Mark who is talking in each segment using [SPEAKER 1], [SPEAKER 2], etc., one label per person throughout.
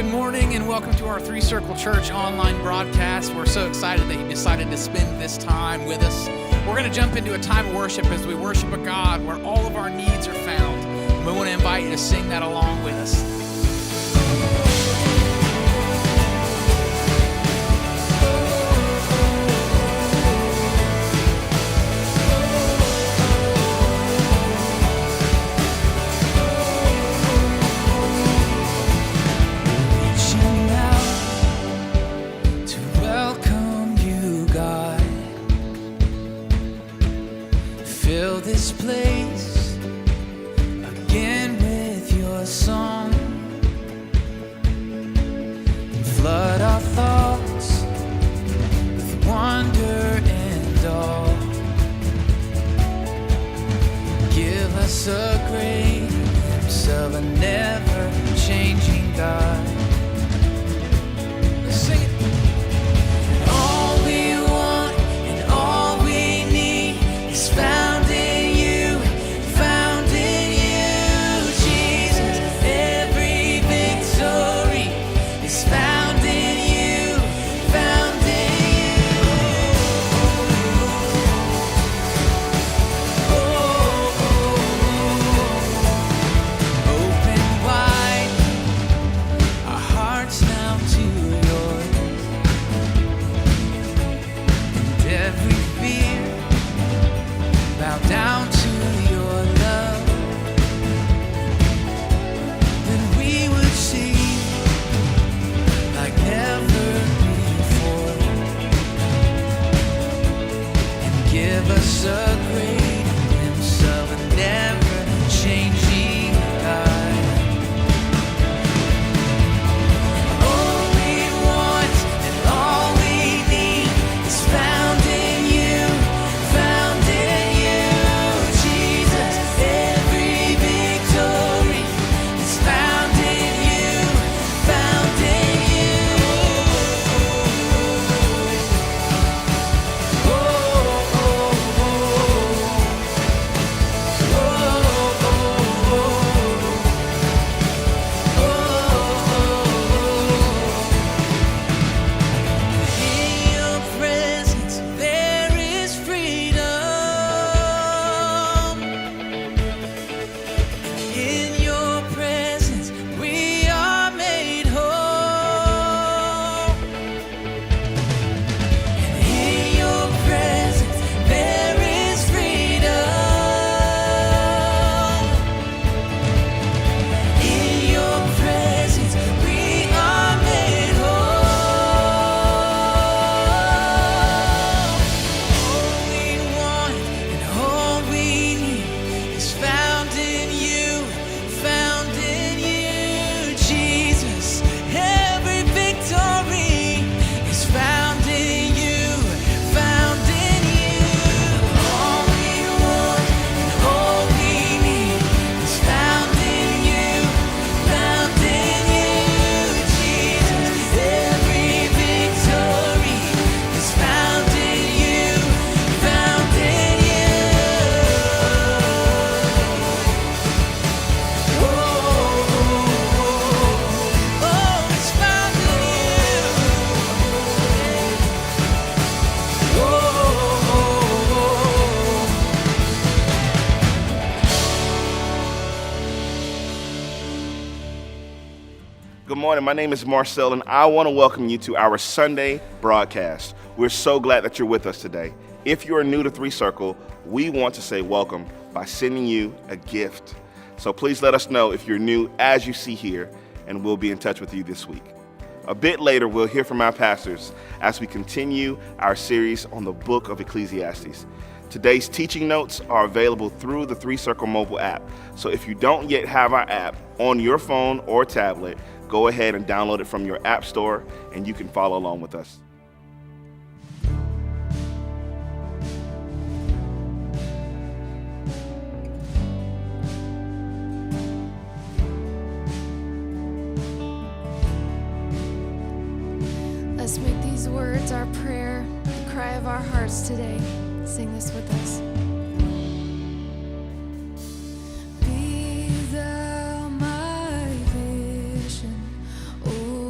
[SPEAKER 1] Good morning and welcome to our 3Circle Church online broadcast. We're so excited that you decided to spend this time with us. We're going to jump into a time of worship as we worship a God where all of our needs are found. And we want to invite you to sing that along with us.
[SPEAKER 2] Fill this place again with your song and flood our thoughts with wonder and awe. Give us a great glimpse of a never-changing God. Let's sing it. All we want and all we need is found. Down to your love, then we would see like never before, and give us a great glimpse of a never-changing God. All we want and all we need is found in you, found in you.
[SPEAKER 3] Good morning, my name is Marcel, and I want to welcome you to our Sunday broadcast. We're so glad that you're with us today. If you're new to 3Circle, we want to say welcome by sending you a gift. So please let us know if you're new as you see here, and we'll be in touch with you this week. A bit later, we'll hear from our pastors as we continue our series on the book of Ecclesiastes. Today's teaching notes are available through the 3Circle mobile app. So if you don't yet have our app on your phone or tablet, go ahead and download it from your app store and you can follow along with us.
[SPEAKER 4] Let's make these words our prayer, the cry of our hearts today. Sing this with us. Be thou my vision, oh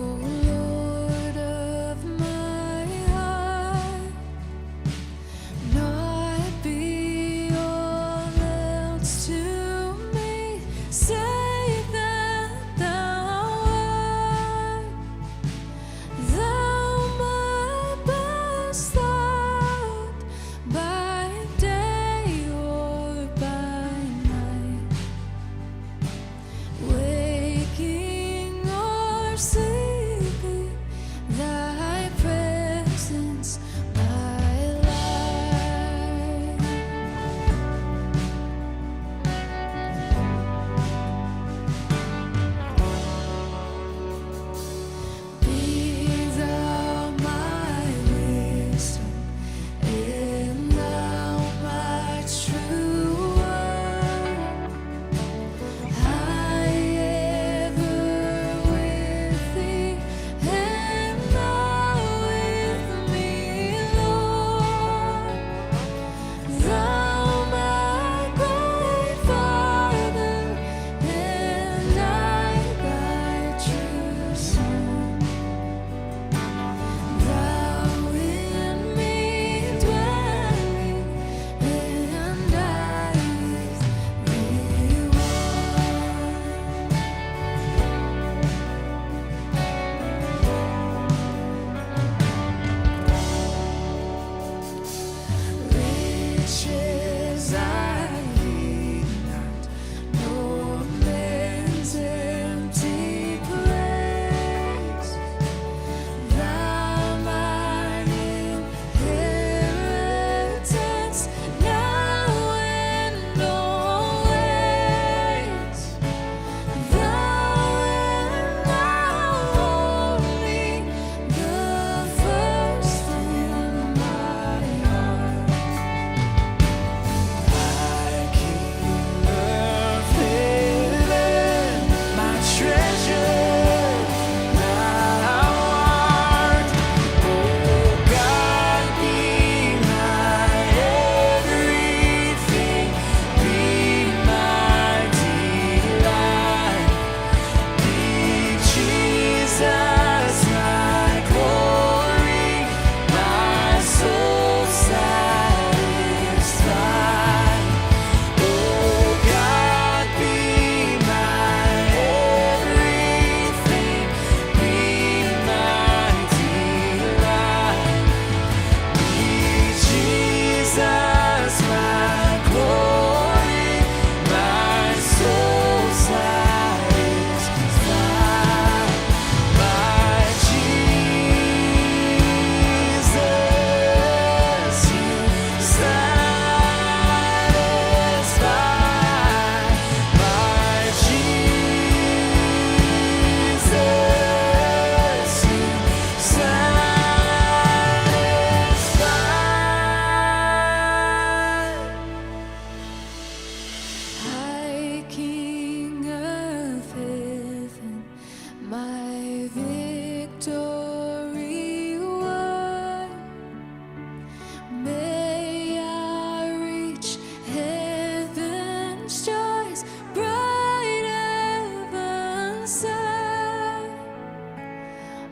[SPEAKER 4] such joys, bright heaven sent.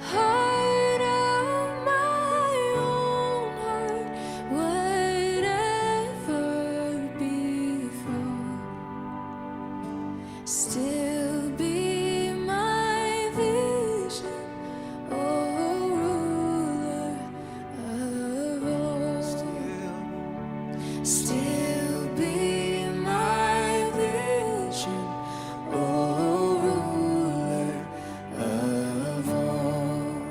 [SPEAKER 4] Heart of my own heart, whatever before, still be my vision, oh ruler of all. Still be my vision, oh ruler of all.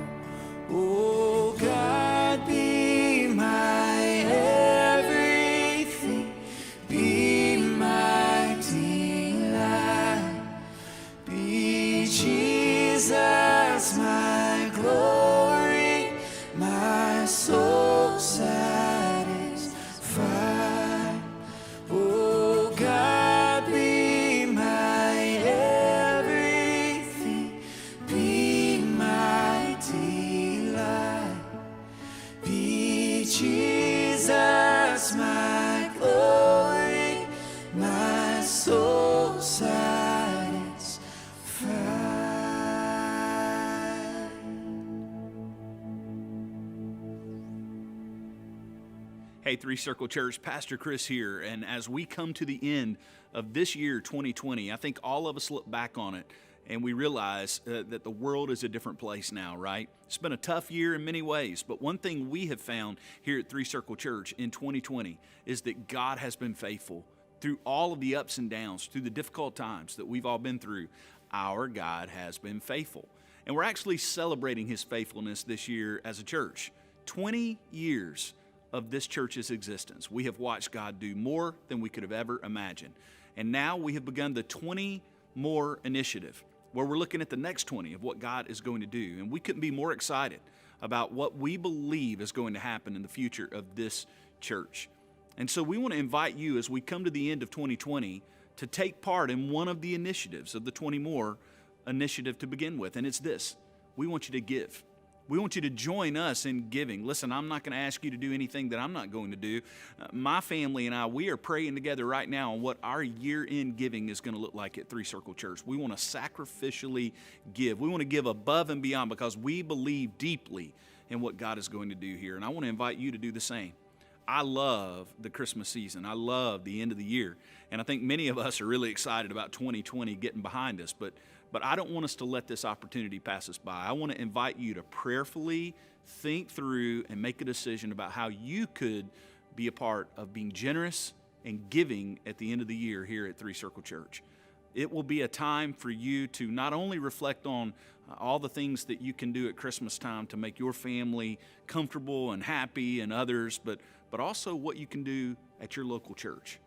[SPEAKER 2] Oh God, be my everything, be my delight, be Jesus my glory, my soul satisfied. Oh God, be my everything, be my delight, be Jesus my glory, my soul satisfied.
[SPEAKER 5] Hey, 3Circle Church, Pastor Chris here, and as we come to the end of this year, 2020, I think all of us look back on it and we realize that the world is a different place now, right? It's been a tough year in many ways, but one thing we have found here at 3Circle Church in 2020 is that God has been faithful through all of the ups and downs, through the difficult times that we've all been through. Our God has been faithful, and we're actually celebrating His faithfulness this year as a church. 20 years of this church's existence. We have watched God do more than we could have ever imagined. And now we have begun the 20 More initiative, where we're looking at the next 20 of what God is going to do. And we couldn't be more excited about what we believe is going to happen in the future of this church. And so we want to invite you, as we come to the end of 2020, to take part in one of the initiatives of the 20 More initiative to begin with. And it's this: we want you to give. We want you to join us in giving. Listen, I'm not going to ask you to do anything that I'm not going to do. My family and I, we are praying together right now on what our year-end giving is going to look like at 3Circle Church. We want to sacrificially give. We want to give above and beyond because we believe deeply in what God is going to do here. And I want to invite you to do the same. I love the Christmas season. I love the end of the year. And I think many of us are really excited about 2020 getting behind us. But I don't want us to let this opportunity pass us by. I want to invite you to prayerfully think through and make a decision about how you could be a part of being generous and giving at the end of the year here at 3Circle Church. It will be a time for you to not only reflect on all the things that you can do at Christmas time to make your family comfortable and happy and others, but also what you can do at your local church.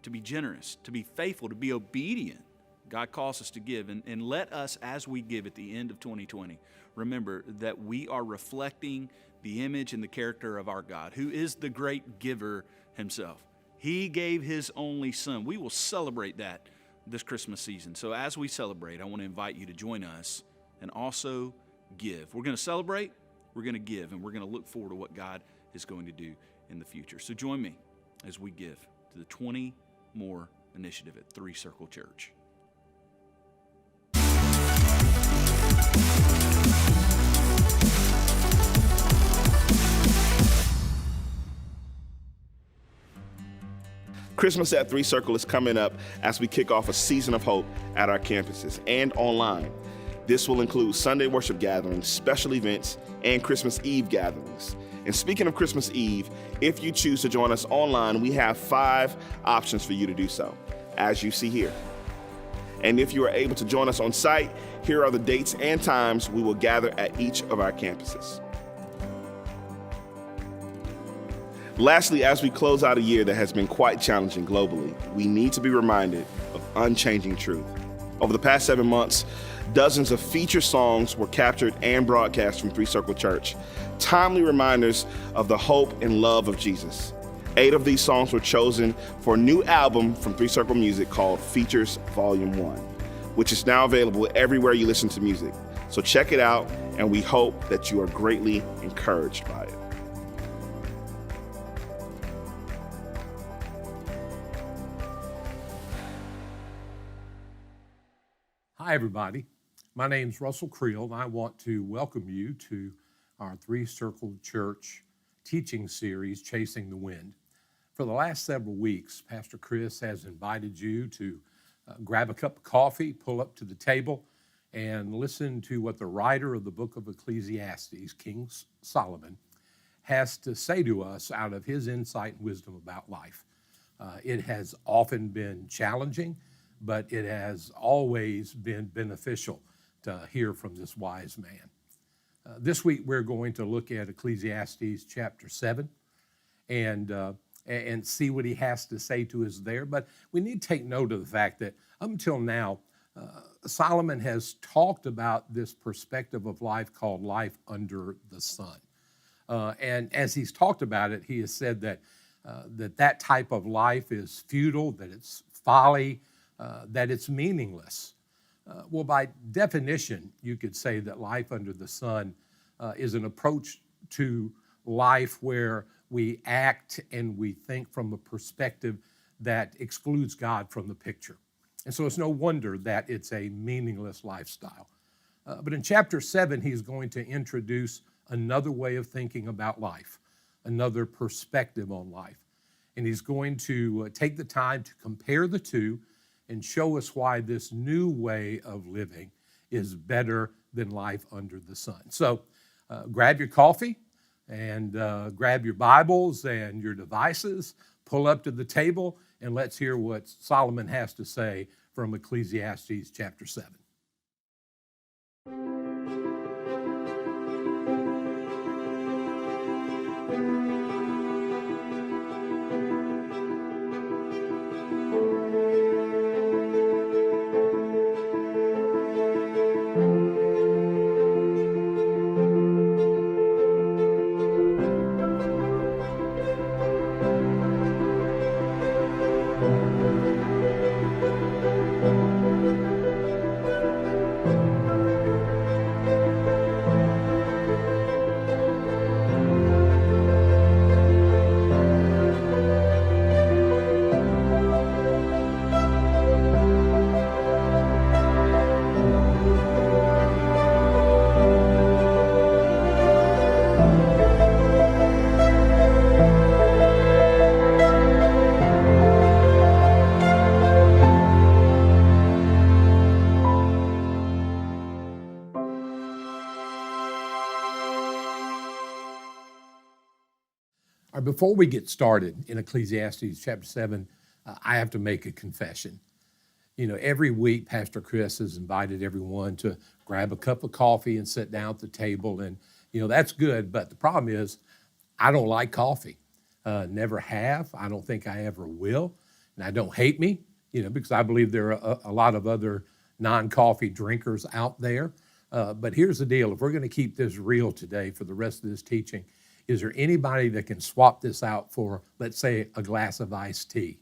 [SPEAKER 5] To be generous, to be faithful, to be obedient. God calls us to give, and let us, as we give at the end of 2020, remember that we are reflecting the image and the character of our God, who is the great giver Himself. He gave His only Son. We will celebrate that this Christmas season. So as we celebrate, I want to invite you to join us and also give. We're going to celebrate, we're going to give, and we're going to look forward to what God is going to do in the future. So join me as we give to the 20 More initiative at 3Circle Church.
[SPEAKER 3] Christmas at 3Circle is coming up as we kick off a season of hope at our campuses and online. This will include Sunday worship gatherings, special events, and Christmas Eve gatherings. And speaking of Christmas Eve, if you choose to join us online, we have 5 options for you to do so, as you see here. And if you are able to join us on site, here are the dates and times we will gather at each of our campuses. Lastly, as we close out a year that has been quite challenging globally, we need to be reminded of unchanging truth. Over the past 7 months, dozens of feature songs were captured and broadcast from 3Circle Church, timely reminders of the hope and love of Jesus. 8 of these songs were chosen for a new album from 3Circle Music called Features Volume 1, which is now available everywhere you listen to music. So check it out, and we hope that you are greatly encouraged by it.
[SPEAKER 6] Hi, everybody. My name's Russell Creel, and I want to welcome you to our 3Circle Church teaching series, Chasing the Wind. For the last several weeks, Pastor Chris has invited you to grab a cup of coffee, pull up to the table, and listen to what the writer of the book of Ecclesiastes, King Solomon, has to say to us out of his insight and wisdom about life. It has often been challenging, but it has always been beneficial to hear from this wise man. This week, we're going to look at Ecclesiastes chapter 7 and see what he has to say to us there. But we need to take note of the fact that up until now, Solomon has talked about this perspective of life called life under the sun. And as he's talked about it, he has said that that type of life is futile, that it's folly, that it's meaningless. Well, by definition, you could say that life under the sun is an approach to life where we act and we think from a perspective that excludes God from the picture. And so it's no wonder that it's a meaningless lifestyle. But in chapter 7, he's going to introduce another way of thinking about life, another perspective on life. And he's going to take the time to compare the two and show us why this new way of living is better than life under the sun. So grab your coffee and grab your Bibles and your devices, pull up to the table, and let's hear what Solomon has to say from Ecclesiastes chapter 7. Before we get started in Ecclesiastes chapter 7, I have to make a confession. You know, every week, Pastor Chris has invited everyone to grab a cup of coffee and sit down at the table. And, you know, that's good. But the problem is, I don't like coffee. Never have. I don't think I ever will. And I don't hate me, you know, because I believe there are a lot of other non-coffee drinkers out there. But here's the deal. If we're going to keep this real today for the rest of this teaching, is there anybody that can swap this out for, let's say, a glass of iced tea?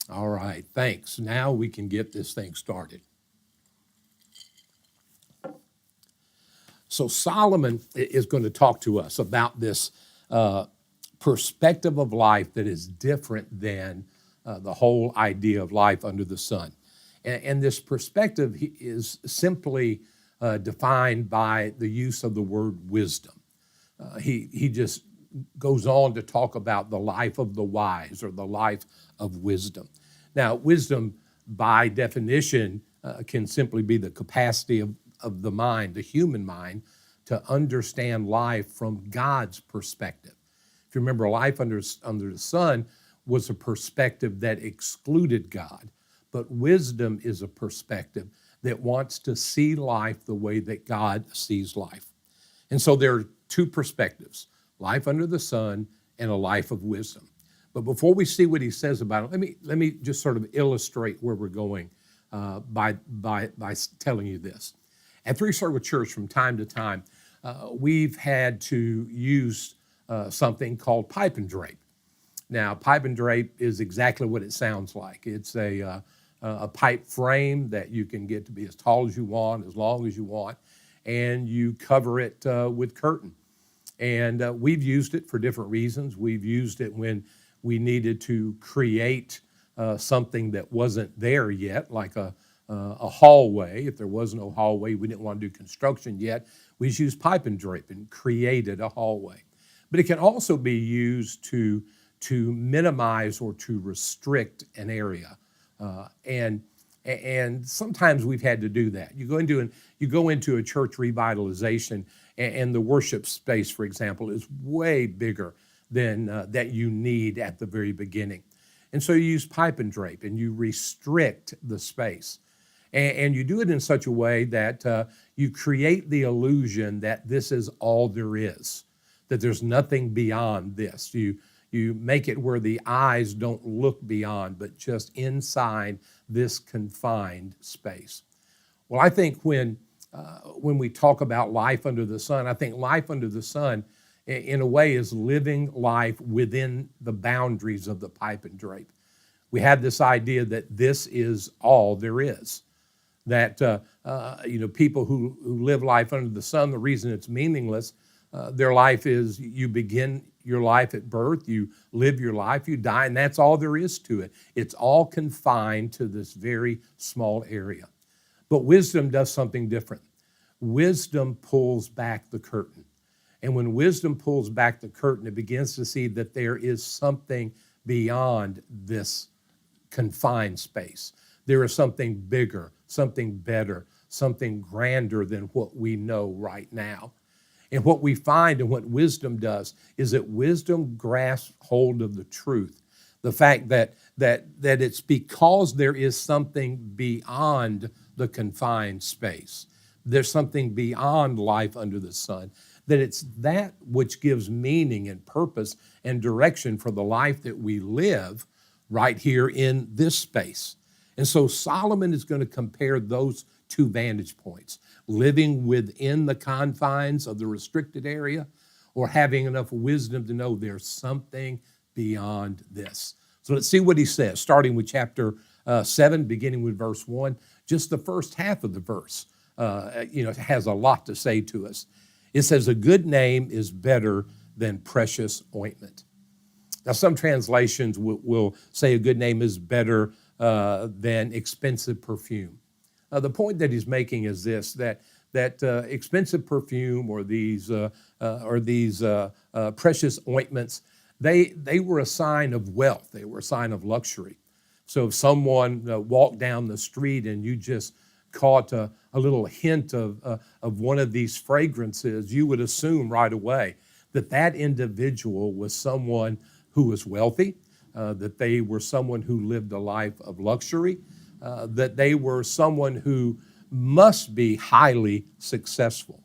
[SPEAKER 6] All right, thanks. Now we can get this thing started. So Solomon is going to talk to us about this perspective of life that is different than the whole idea of life under the sun. And this perspective is simply defined by the use of the word wisdom. He just goes on to talk about the life of the wise or the life of wisdom. Now, wisdom, by definition, can simply be the capacity of the mind, the human mind, to understand life from God's perspective. If you remember, life under the sun was a perspective that excluded God, but wisdom is a perspective that wants to see life the way that God sees life. And so there are two perspectives, life under the sun and a life of wisdom. But before we see what he says about it, let me just sort of illustrate where we're going by telling you this. At 3Circle Church, from time to time, we've had to use something called pipe and drape. Now, pipe and drape is exactly what it sounds like. It's a pipe frame that you can get to be as tall as you want, as long as you want, and you cover it with curtain. And we've used it for different reasons. We've used it when we needed to create something that wasn't there yet, like a a hallway. If there was no hallway, we didn't want to do construction yet, we just used pipe and drape and created a hallway. But it can also be used to minimize or to restrict an area. And sometimes we've had to do that. You go into a church revitalization, and the worship space, for example, is way bigger than that you need at the very beginning. And so you use pipe and drape, and you restrict the space. And you do it in such a way that you create the illusion that this is all there is, that there's nothing beyond this. You make it where the eyes don't look beyond, but just inside this confined space. Well, I think when we talk about life under the sun, I think life under the sun, in a way, is living life within the boundaries of the pipe and drape. We have this idea that this is all there is. That people who live life under the sun, the reason it's meaningless, their life is you begin your life at birth, you live your life, you die, and that's all there is to it. It's all confined to this very small area. But wisdom does something different. Wisdom pulls back the curtain. And when wisdom pulls back the curtain, it begins to see that there is something beyond this confined space. There is something bigger, something better, something grander than what we know right now. And what we find and what wisdom does is that wisdom grasps hold of the truth. The fact that it's because there is something beyond the confined space. There's something beyond life under the sun. That it's that which gives meaning and purpose and direction for the life that we live right here in this space. And so Solomon is going to compare those two vantage points, living within the confines of the restricted area or having enough wisdom to know there's something beyond this. So let's see what he says, starting with chapter 7, beginning with verse 1. Just the first half of the verse, has a lot to say to us. It says, a good name is better than precious ointment. Now, some translations will say a good name is better than expensive perfume. The point that he's making is this, that expensive perfume or these precious ointments, they were a sign of wealth. They were a sign of luxury. So if someone walked down the street and you just caught a little hint of one of these fragrances, you would assume right away that individual was someone who was wealthy, that they were someone who lived a life of luxury, that they were someone who must be highly successful.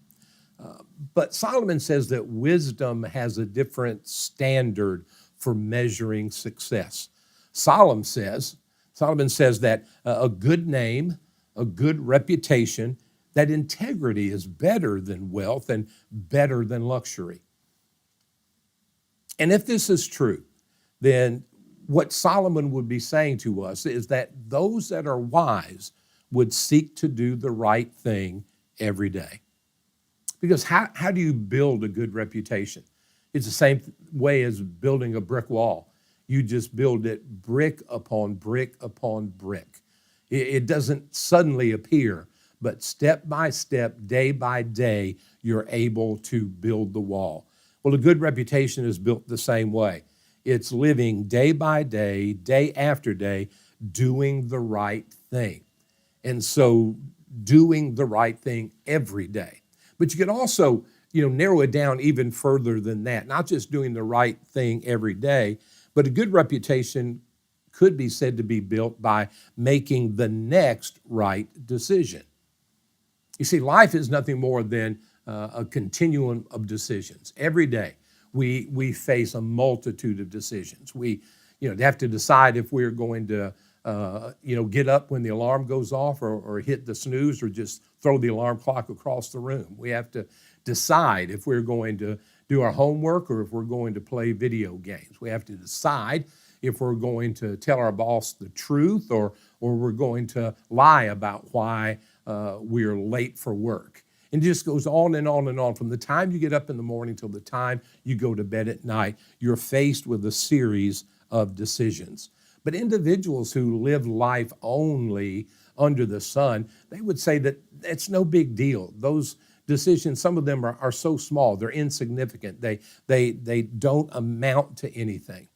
[SPEAKER 6] But Solomon says that wisdom has a different standard for measuring success. Solomon says that a good name, a good reputation, that integrity is better than wealth and better than luxury. And if this is true, then what Solomon would be saying to us is that those that are wise would seek to do the right thing every day. Because how do you build a good reputation? It's the same way as building a brick wall. You just build it brick upon brick upon brick. It doesn't suddenly appear, but step by step, day by day, you're able to build the wall. Well, a good reputation is built the same way. It's living day by day, day after day, doing the right thing. And so doing the right thing every day. But you can also, narrow it down even further than that. Not just doing the right thing every day, but a good reputation could be said to be built by making the next right decision. You see, life is nothing more than a continuum of decisions. Every day, we face a multitude of decisions. We, have to decide if we're going to, get up when the alarm goes off or hit the snooze or just throw the alarm clock across the room. We have to decide if we're going to do our homework or if we're going to play video games. We have to decide if we're going to tell our boss the truth or we're going to lie about why we're late for work. And it just goes on and on and on. From the time you get up in the morning till the time you go to bed at night, you're faced with a series of decisions. But individuals who live life only under the sun, they would say that it's no big deal. Those decisions, some of them are so small, they're insignificant. They don't amount to anything.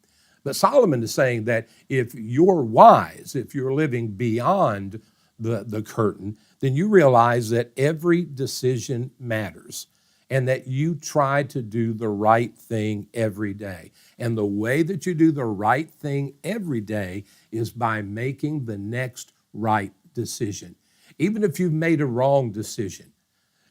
[SPEAKER 6] But Solomon is saying that if you're wise, if you're living beyond the curtain, then you realize that every decision matters and that you try to do the right thing every day. And the way that you do the right thing every day is by making the next right decision. Even if you've made a wrong decision,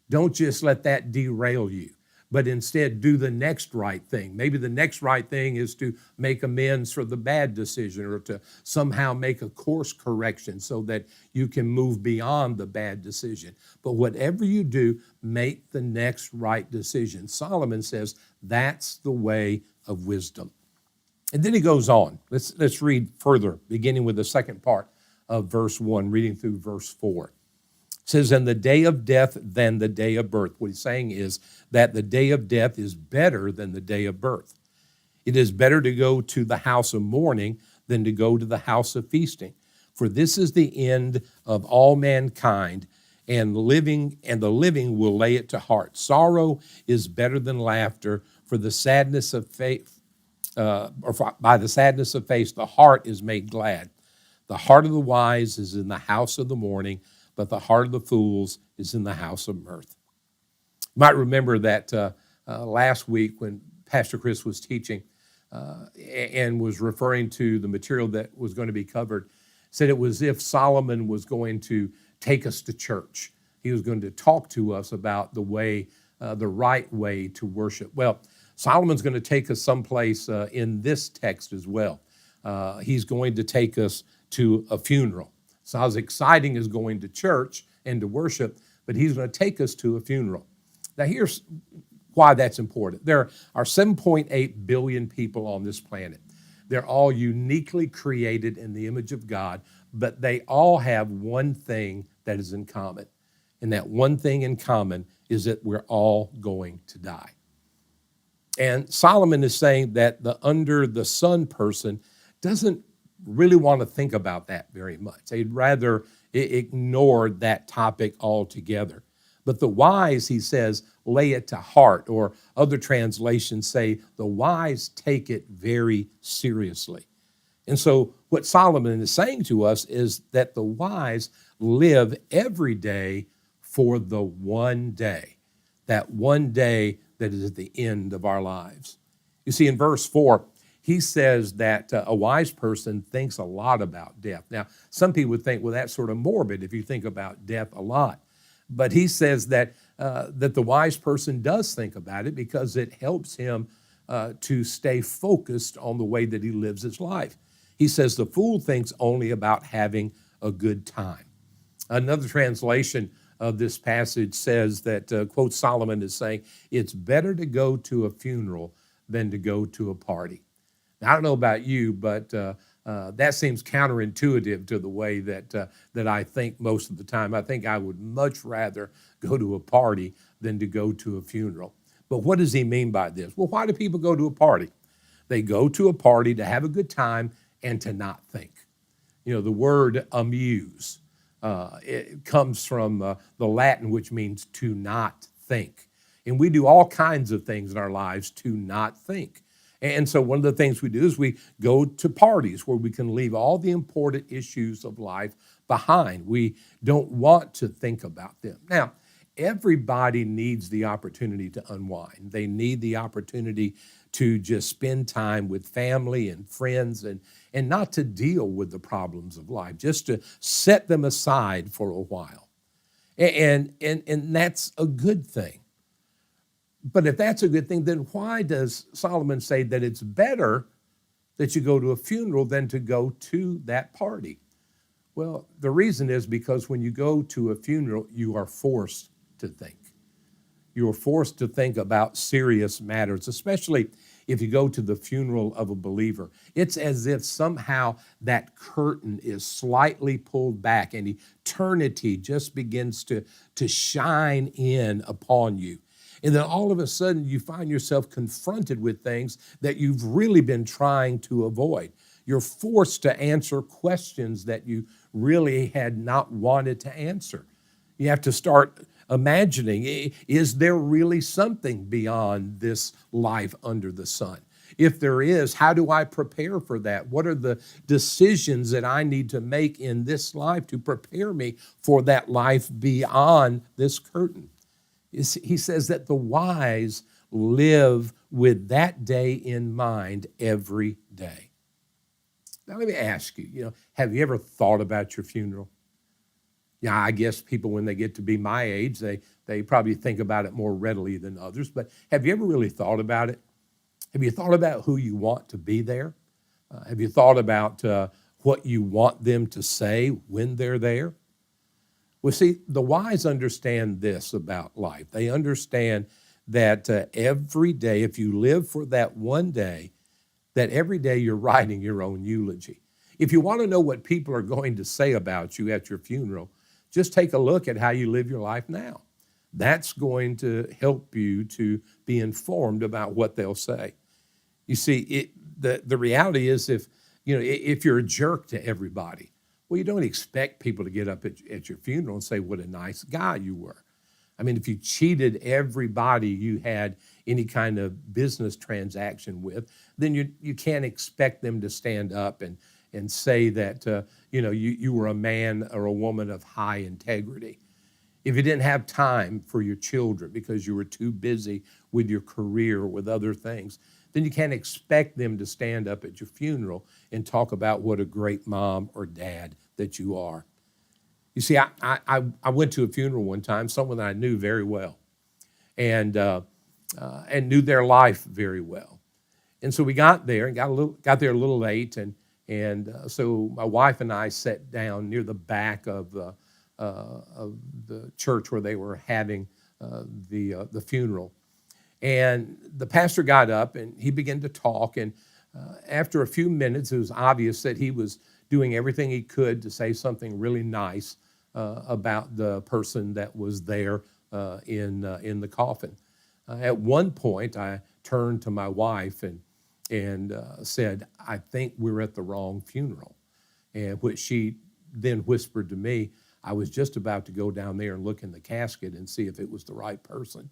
[SPEAKER 6] don't just let that derail you, but instead do the next right thing. Maybe the next right thing is to make amends for the bad decision or to somehow make a course correction so that you can move beyond the bad decision. But whatever you do, make the next right decision. Solomon says that's the way of wisdom. And then he goes on. Let's read further, beginning with the second part of verse 1, reading through verse 4. It says, "And the day of death than the day of birth." What he's saying is that the day of death is better than the day of birth. It is better to go to the house of mourning than to go to the house of feasting. For this is the end of all mankind, and the living will lay it to heart. Sorrow is better than laughter, for the sadness of faith, by the sadness of face, the heart is made glad. The heart of the wise is in the house of the mourning, but the heart of the fools is in the house of mirth. You might remember that last week when Pastor Chris was teaching and was referring to the material that was going to be covered, said it was as if Solomon was going to take us to church. He was going to talk to us about the way, the right way to worship. Well, Solomon's going to take us someplace in this text as well. He's going to take us to a funeral. It's not as exciting as going to church and to worship, but he's going to take us to a funeral. Now, here's why that's important. There are 7.8 billion people on this planet. They're all uniquely created in the image of God, but they all have one thing that is in common. And that one thing in common is that we're all going to die. And Solomon is saying that the under the sun person doesn't really want to think about that very much. They'd rather ignore that topic altogether. But the wise, he says, lay it to heart, or other translations say the wise take it very seriously. And so what Solomon is saying to us is that the wise live every day for the one day, that one day that is at the end of our lives. You see, in verse 4, he says that a wise person thinks a lot about death. Now, some people would think, well, that's sort of morbid if you think about death a lot. But he says that the wise person does think about it because it helps him to stay focused on the way that he lives his life. He says the fool thinks only about having a good time. Another translation of this passage says that, quote, Solomon is saying, it's better to go to a funeral than to go to a party. Now, I don't know about you, but that seems counterintuitive to the way that I think most of the time. I think I would much rather go to a party than to go to a funeral. But what does he mean by this? Well, why do people go to a party? They go to a party to have a good time and to not think. You know, the word amuse, it comes from the Latin, which means to not think. And we do all kinds of things in our lives to not think. And so one of the things we do is we go to parties where we can leave all the important issues of life behind. We don't want to think about them. Now, everybody needs the opportunity to unwind. They need the opportunity to just spend time with family and friends and not to deal with the problems of life, just to set them aside for a while. And that's a good thing. But if that's a good thing, then why does Solomon say that it's better that you go to a funeral than to go to that party? Well, the reason is because when you go to a funeral, you are forced to think. You are forced to think about serious matters, especially if you go to the funeral of a believer. It's as if somehow that curtain is slightly pulled back and eternity just begins to shine in upon you. And then all of a sudden you find yourself confronted with things that you've really been trying to avoid. you're forced to answer questions that you really had not wanted to answer. You have to start imagining, is there really something beyond this life under the sun? If there is, how do I prepare for that? What are the decisions that I need to make in this life to prepare me for that life beyond this curtain? He says that the wise live with that day in mind every day. Now, let me ask you, have you ever thought about your funeral? Yeah, I guess people, when they get to be my age, they probably think about it more readily than others. But have you ever really thought about it? Have you thought about who you want to be there? Have you thought about what you want them to say when they're there? Well, see, the wise understand this about life. They understand that every day, if you live for that one day, that every day you're writing your own eulogy. If you want to know what people are going to say about you at your funeral, just take a look at how you live your life now. That's going to help you to be informed about what they'll say. You see, the reality is if you're a jerk to everybody, well, you don't expect people to get up at your funeral and say, what a nice guy you were. I mean, if you cheated everybody you had any kind of business transaction with, then you can't expect them to stand up and say that, you were a man or a woman of high integrity. If you didn't have time for your children because you were too busy with your career or with other things, then you can't expect them to stand up at your funeral and talk about what a great mom or dad that you are. You see, I went to a funeral one time, someone that I knew very well, and knew their life very well. And so we got there and got there a little late, and so my wife and I sat down near the back of the church where they were having the funeral. And the pastor got up and he began to talk, and after a few minutes, it was obvious that he was doing everything he could to say something really nice about the person that was there in the coffin. At one point, I turned to my wife and said, I think we're at the wrong funeral. And which she then whispered to me, I was just about to go down there and look in the casket and see if it was the right person.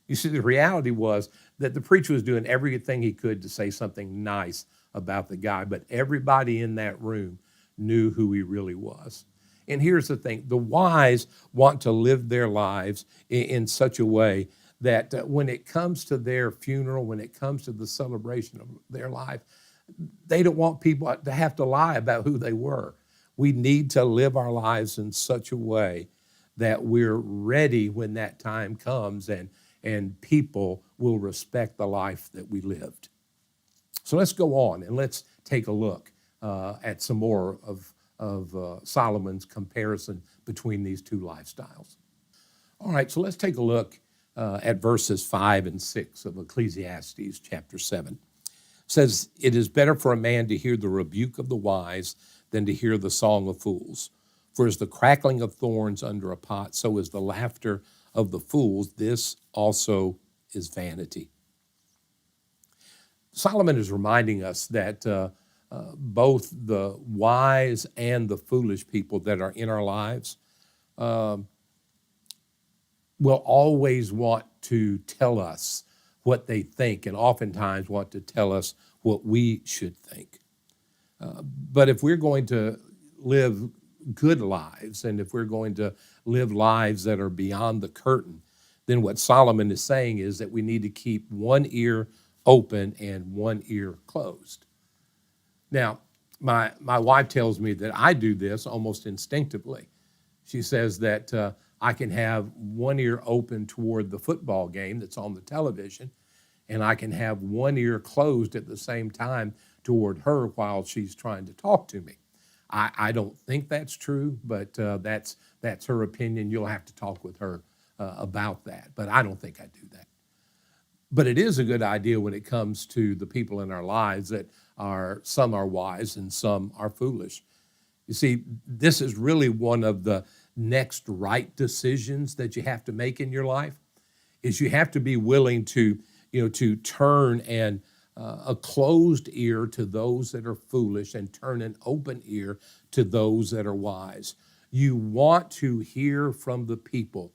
[SPEAKER 6] You see, the reality was that the preacher was doing everything he could to say something nice about the guy, but everybody in that room knew who he really was. And here's the thing, the wise want to live their lives in such a way that when it comes to their funeral, when it comes to the celebration of their life, they don't want people to have to lie about who they were. We need to live our lives in such a way that we're ready when that time comes and people will respect the life that we lived. So let's go on and let's take a look at some more of Solomon's comparison between these two lifestyles. All right, so let's take a look at verses 5 and 6 of Ecclesiastes chapter 7. It says, it is better for a man to hear the rebuke of the wise than to hear the song of fools. For as the crackling of thorns under a pot, so is the laughter of the fools. This also is vanity. Solomon is reminding us that both the wise and the foolish people that are in our lives will always want to tell us what they think and oftentimes want to tell us what we should think. But if we're going to live good lives and if we're going to live lives that are beyond the curtain, then what Solomon is saying is that we need to keep one ear open and one ear closed. Now, my wife tells me that I do this almost instinctively. She says that I can have one ear open toward the football game that's on the television, and I can have one ear closed at the same time toward her while she's trying to talk to me. I don't think that's true, but that's her opinion. You'll have to talk with her about that, but I don't think I do that. But it is a good idea when it comes to the people in our lives that some are wise and some are foolish. You see, this is really one of the next right decisions that you have to make in your life, is you have to be willing to turn and a closed ear to those that are foolish and turn an open ear to those that are wise. You want to hear from the people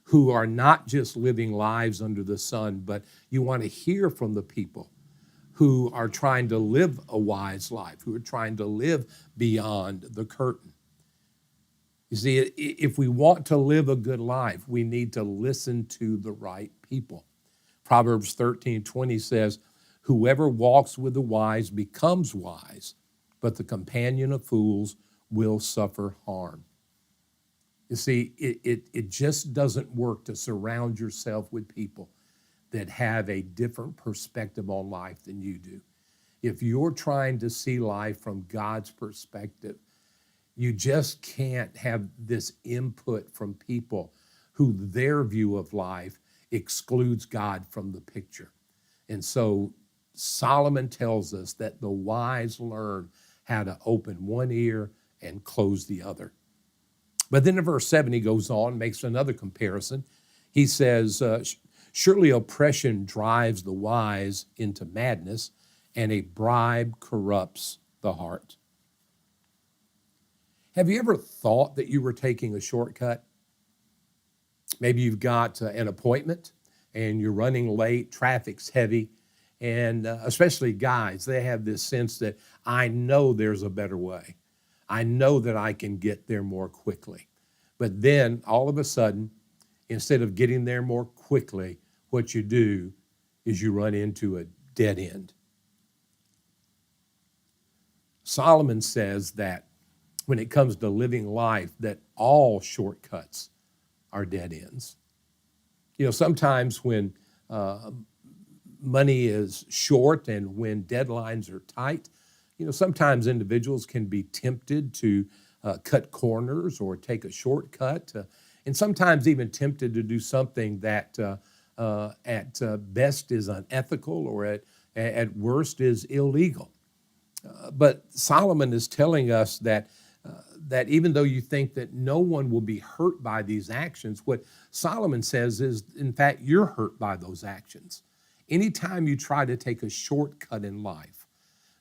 [SPEAKER 6] who are not just living lives under the sun, but you want to hear from the people who are trying to live a wise life, who are trying to live beyond the curtain. You see, if we want to live a good life, we need to listen to the right people. Proverbs 13:20 says, whoever walks with the wise becomes wise, but the companion of fools will suffer harm. You see, it just doesn't work to surround yourself with people that have a different perspective on life than you do. If you're trying to see life from God's perspective, you just can't have this input from people who their view of life excludes God from the picture. And so Solomon tells us that the wise learn how to open one ear and close the other. But then in verse 7, he goes on, makes another comparison. He says, surely oppression drives the wise into madness, and a bribe corrupts the heart. Have you ever thought that you were taking a shortcut? Maybe you've got an appointment and you're running late, traffic's heavy, and especially guys, they have this sense that I know there's a better way. I know that I can get there more quickly. But then all of a sudden, instead of getting there more quickly, what you do is you run into a dead end. Solomon says that when it comes to living life, that all shortcuts are dead ends. You know, sometimes when money is short and when deadlines are tight, you know, sometimes individuals can be tempted to cut corners or take a shortcut, and sometimes even tempted to do something that at best is unethical or at worst is illegal. But Solomon is telling us that even though you think that no one will be hurt by these actions, what Solomon says is, in fact, you're hurt by those actions. Anytime you try to take a shortcut in life,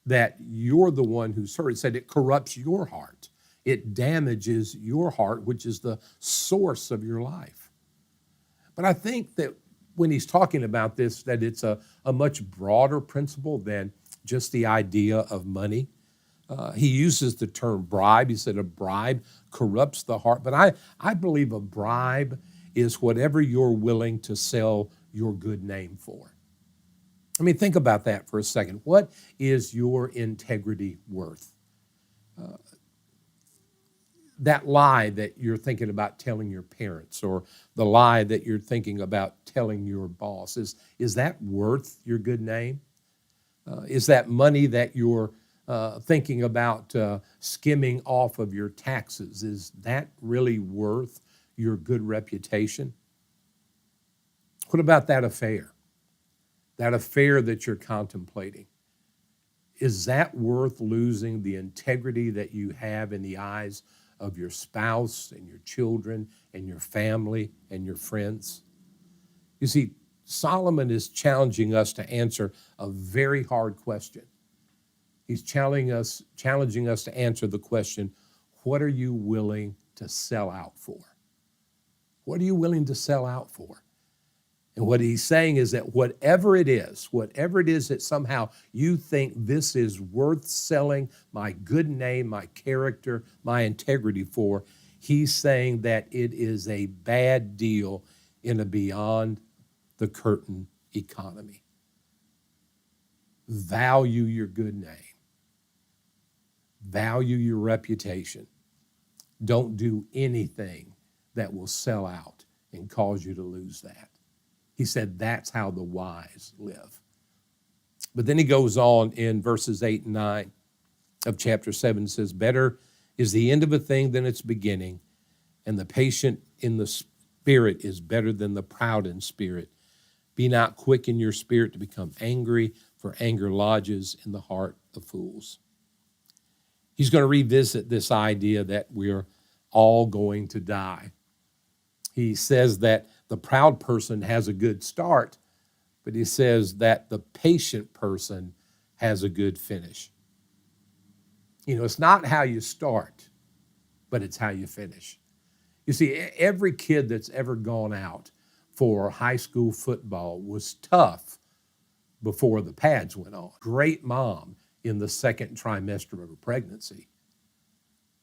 [SPEAKER 6] that you're the one who's hurt. It said it corrupts your heart. It damages your heart, which is the source of your life. But I think that when he's talking about this, that it's a much broader principle than just the idea of money. He uses the term bribe. He said a bribe corrupts the heart. But I believe a bribe is whatever you're willing to sell your good name for. I mean, think about that for a second. What is your integrity worth? That lie that you're thinking about telling your parents, or the lie that you're thinking about telling your boss, is that worth your good name? Is that money that you're thinking about skimming off of your taxes, is that really worth your good reputation? What about that affair? That affair that you're contemplating? Is that worth losing the integrity that you have in the eyes of your spouse and your children and your family and your friends? You see, Solomon is challenging us to answer a very hard question. He's challenging us to answer the question, what are you willing to sell out for? What are you willing to sell out for? And what he's saying is that whatever it is that somehow you think this is worth selling my good name, my character, my integrity for, he's saying that it is a bad deal in a beyond the curtain economy. Value your good name. Value your reputation. Don't do anything that will sell out and cause you to lose that. He said that's how the wise live. But then he goes on in verses 8 and 9 of chapter 7, says, better is the end of a thing than its beginning, and the patient in the spirit is better than the proud in spirit. Be not quick in your spirit to become angry, for anger lodges in the heart of fools. He's going to revisit this idea that we're all going to die. He says that the proud person has a good start, but he says that the patient person has a good finish. You know, it's not how you start, but it's how you finish. You see, every kid that's ever gone out for high school football was tough before the pads went on. Great mom in the second trimester of a pregnancy.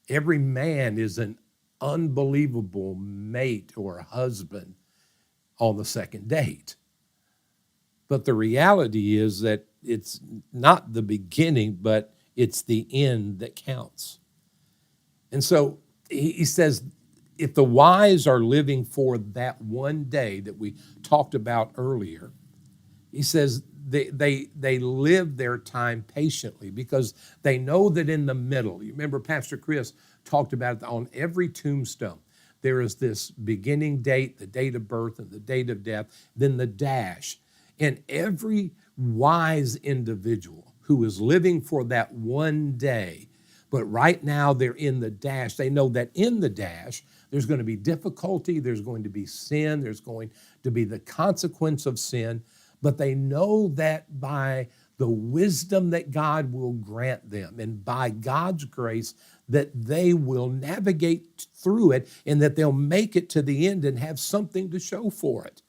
[SPEAKER 6] Every man is an unbelievable mate or husband on the second date. But the reality is that it's not the beginning, but it's the end that counts. And so he says, if the wise are living for that one day that we talked about earlier, he says they live their time patiently because they know that in the middle, you remember Pastor Chris talked about it on every tombstone, there is this beginning date, the date of birth and the date of death, then the dash. And every wise individual who is living for that one day, but right now they're in the dash, they know that in the dash, there's going to be difficulty, there's going to be sin, there's going to be the consequence of sin, but they know that by the wisdom that God will grant them and by God's grace that they will navigate through it and that they'll make it to the end and have something to show for it.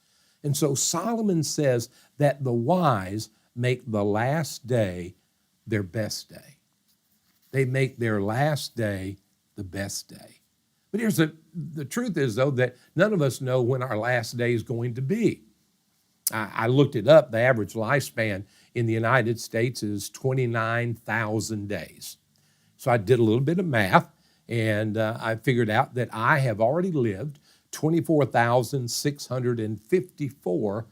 [SPEAKER 6] And so Solomon says that the wise make the last day their best day. They make their last day the best day. But here's the truth is, though, that none of us know when our last day is going to be. I looked it up. The average lifespan in the United States is 29,000 days. So I did a little bit of math, and I figured out that I have already lived 24,654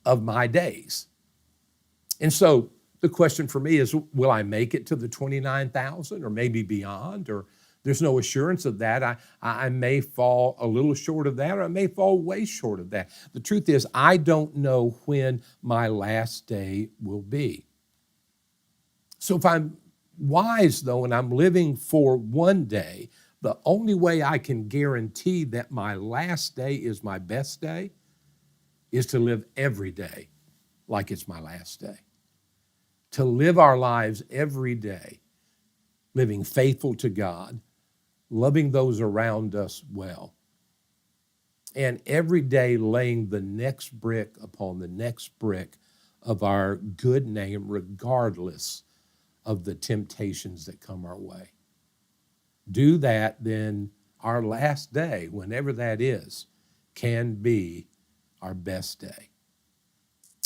[SPEAKER 6] of my days. And so the question for me is, will I make it to the 29,000 or maybe beyond? Or there's no assurance of that. I may fall a little short of that, or I may fall way short of that. The truth is, I don't know when my last day will be. So if I'm wise, though, and I'm living for one day, the only way I can guarantee that my last day is my best day is to live every day like it's my last day. To live our lives every day, living faithful to God, loving those around us well, and every day laying the next brick upon the next brick of our good name, regardless of the temptations that come our way. Do that, then our last day, whenever that is, can be our best day.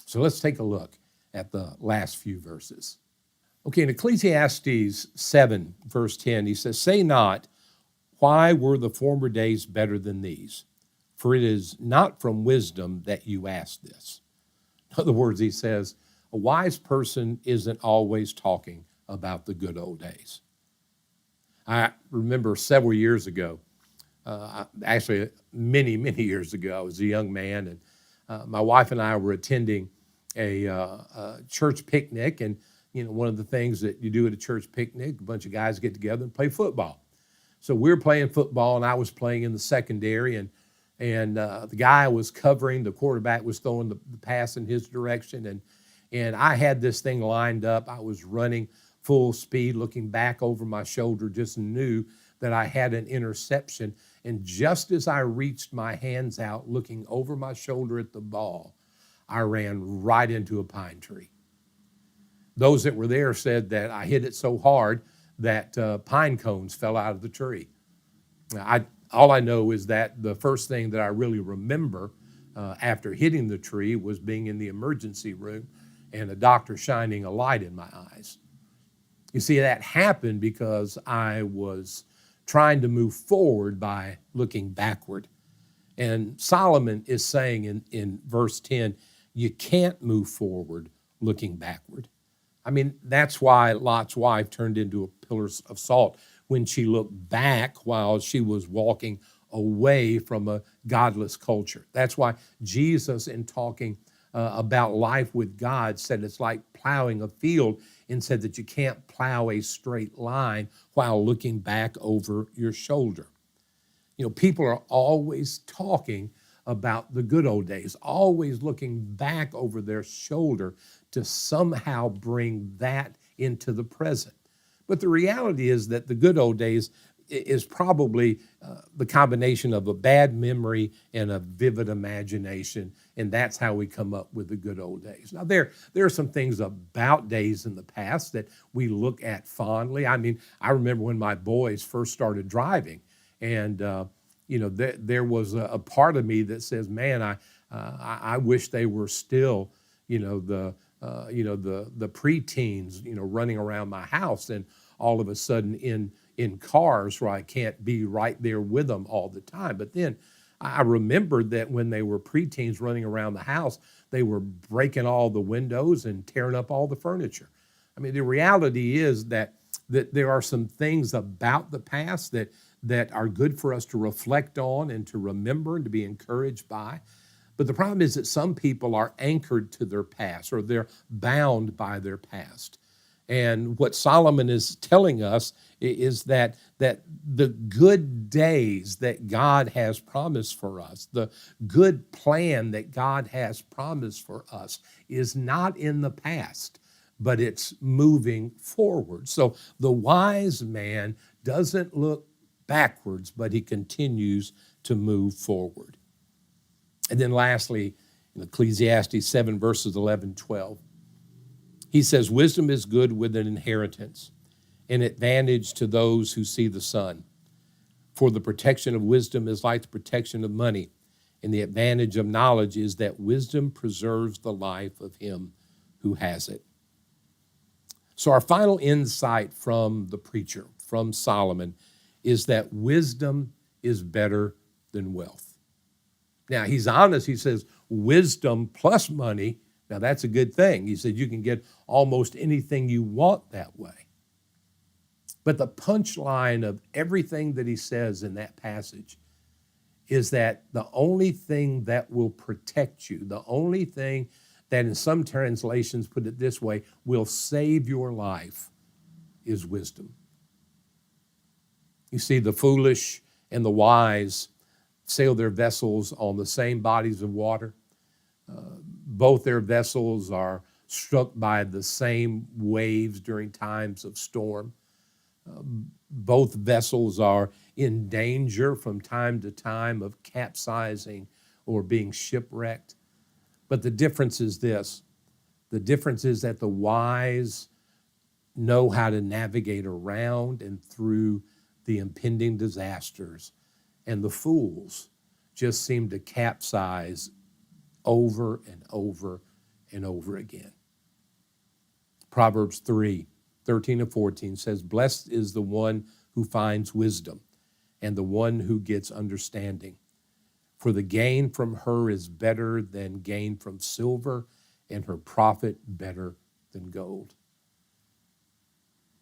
[SPEAKER 6] So let's take a look at the last few verses. Okay, in Ecclesiastes 7, verse 10, he says, "Say not, why were the former days better than these? For it is not from wisdom that you ask this." In other words, he says, a wise person isn't always talking about the good old days. I remember several years ago, actually many years ago, I was a young man, and my wife and I were attending a church picnic, and you know, one of the things that you do at a church picnic, a bunch of guys get together and play football. So we were playing football, and I was playing in the secondary, and the guy was covering, the quarterback was throwing the pass in his direction, and I had this thing lined up. I was running full speed, looking back over my shoulder, just knew that I had an interception. And just as I reached my hands out, looking over my shoulder at the ball, I ran right into a pine tree. Those that were there said that I hit it so hard that pine cones fell out of the tree. All I know is that the first thing that I really remember after hitting the tree was being in the emergency room and a doctor shining a light in my eyes. You see, that happened because I was trying to move forward by looking backward. And Solomon is saying in verse 10, you can't move forward looking backward. I mean, that's why Lot's wife turned into a pillar of salt when she looked back while she was walking away from a godless culture. That's why Jesus, in talking about life with God, said it's like plowing a field, and said that you can't plow a straight line while looking back over your shoulder. You know, people are always talking about the good old days, always looking back over their shoulder to somehow bring that into the present. But the reality is that the good old days is probably the combination of a bad memory and a vivid imagination, and that's how we come up with the good old days. Now, there are some things about days in the past that we look at fondly. I mean, I remember when my boys first started driving, and there was a part of me that says, man, I wish they were still, the preteens, running around my house, and all of a sudden in cars where I can't be right there with them all the time. But then I remembered that when they were preteens running around the house, they were breaking all the windows and tearing up all the furniture. I mean, the reality is that there are some things about the past that are good for us to reflect on and to remember and to be encouraged by. But the problem is that some people are anchored to their past, or they're bound by their past. And what Solomon is telling us is that the good days that God has promised for us, the good plan that God has promised for us, is not in the past, but it's moving forward. So the wise man doesn't look backwards, but he continues to move forward. And then lastly, in Ecclesiastes 7, verses 11, 12, he says, wisdom is good with an inheritance, an advantage to those who see the sun. For the protection of wisdom is like the protection of money, and the advantage of knowledge is that wisdom preserves the life of him who has it. So our final insight from the preacher, from Solomon, is that wisdom is better than wealth. Now, he's honest. He says wisdom plus money. Now, that's a good thing. He said you can get almost anything you want that way. But the punchline of everything that he says in that passage is that the only thing that will protect you, the only thing that in some translations put it this way, will save your life, is wisdom. You see, the foolish and the wise sail their vessels on the same bodies of water. Both their vessels are struck by the same waves during times of storm. Both vessels are in danger from time to time of capsizing or being shipwrecked. But the difference is this. The difference is that the wise know how to navigate around and through the impending disasters, and the fools just seem to capsize over and over and over again. Proverbs 3, 13 and 14 says, blessed is the one who finds wisdom and the one who gets understanding. For the gain from her is better than gain from silver, and her profit better than gold.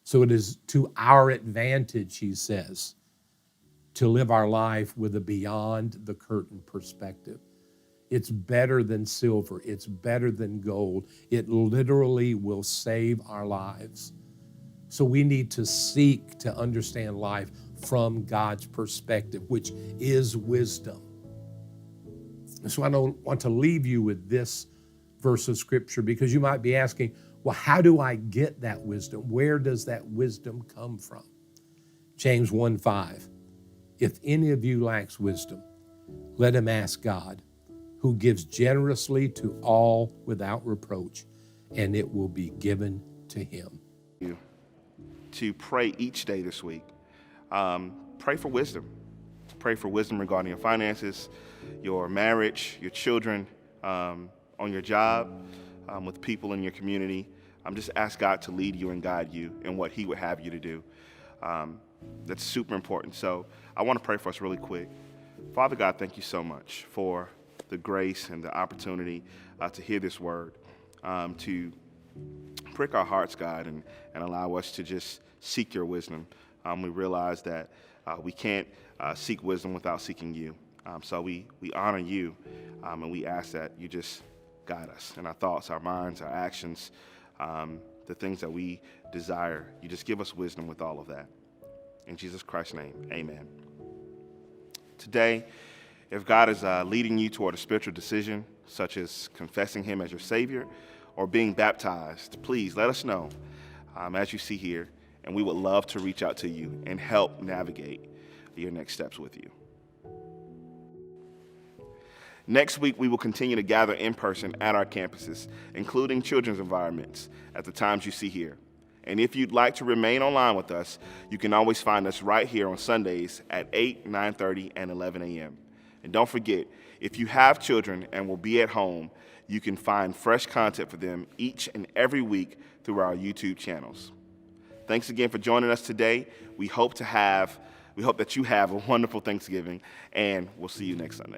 [SPEAKER 6] So it is to our advantage, he says, to live our life with a beyond the curtain perspective. It's better than silver. It's better than gold. It literally will save our lives. So we need to seek to understand life from God's perspective, which is wisdom. And so I don't want to leave you with this verse of Scripture, because you might be asking, well, how do I get that wisdom? Where does that wisdom come from? James 1:5, if any of you lacks wisdom, let him ask God, who gives generously to all without reproach, and it will be given to him.
[SPEAKER 3] To pray each day this week. Pray for wisdom. Pray for wisdom regarding your finances, your marriage, your children, on your job, with people in your community. Just ask God to lead you and guide you in what he would have you to do. That's super important. So I want to pray for us really quick. Father God, thank you so much for the grace and the opportunity to hear this word, to prick our hearts, God, and allow us to just seek your wisdom. We realize that we can't seek wisdom without seeking you. So we honor you, and we ask that you just guide us in our thoughts, our minds, our actions, the things that we desire. You just give us wisdom with all of that. In Jesus Christ's name, amen. Today, If God is leading you toward a spiritual decision, such as confessing Him as your Savior or being baptized, please let us know as you see here, and we would love to reach out to you and help navigate your next steps with you. Next week, we will continue to gather in person at our campuses, including children's environments, at the times you see here. And if you'd like to remain online with us, you can always find us right here on Sundays at 8, 9:30, and 11 a.m. And don't forget, if you have children and will be at home, you can find fresh content for them each and every week through our YouTube channels. Thanks again for joining us today. We hope that you have a wonderful Thanksgiving, and we'll see you next Sunday.